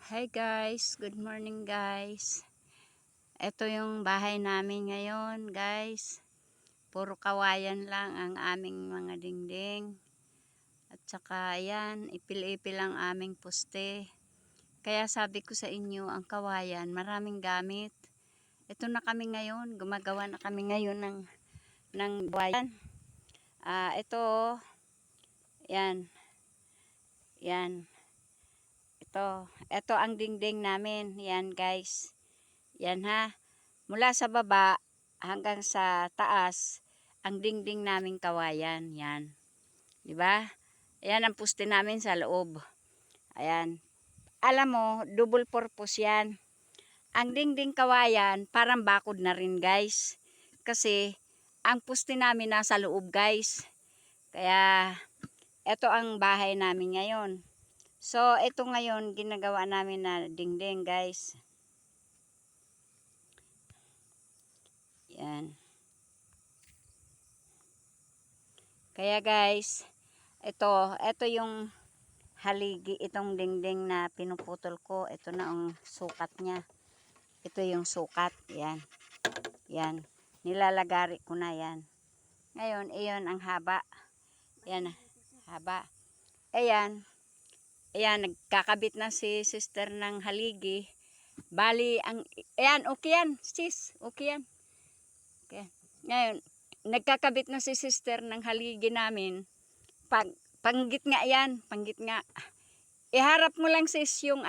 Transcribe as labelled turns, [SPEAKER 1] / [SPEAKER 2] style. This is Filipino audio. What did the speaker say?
[SPEAKER 1] Hi guys, good morning guys. Ito yung bahay namin ngayon guys. Puro kawayan lang ang aming mga dingding. At saka ayan, ipil-ipil ang aming poste. Kaya sabi ko sa inyo, ang kawayan, maraming gamit. Ito na kami ngayon, gumagawa na kami ngayon ng kawayan. Ito, yan, yan. Ito ang dingding namin. Yan guys. Yan ha. Mula sa baba hanggang sa taas, ang dingding naming kawayan. Yan. 'Di ba? Ayan ang puste namin sa loob. Ayan. Alam mo, double purpose 'yan. Ang dingding kawayan, parang bakod na rin, guys. Kasi ang puste namin nasa loob, guys. Kaya ito ang bahay namin ngayon. So, ito ngayon ginagawa namin na dingding, guys. Yan. Kaya guys, ito yung haligi, itong dingding na pinuputol ko. Ito na ang sukat niya. Ito yung sukat. Yan. Yan. Nilalagari ko na yan. Ngayon, iyon ang haba. Yan. Haba. Ayan. Ayan, nagkakabit na si sister ng haligi. Bali, ayan, okay yan, sis. Okay yan. Okay. Ngayon, nagkakabit na si sister ng haligi namin. Panggit nga yan, panggit nga. Iharap mo lang sis yung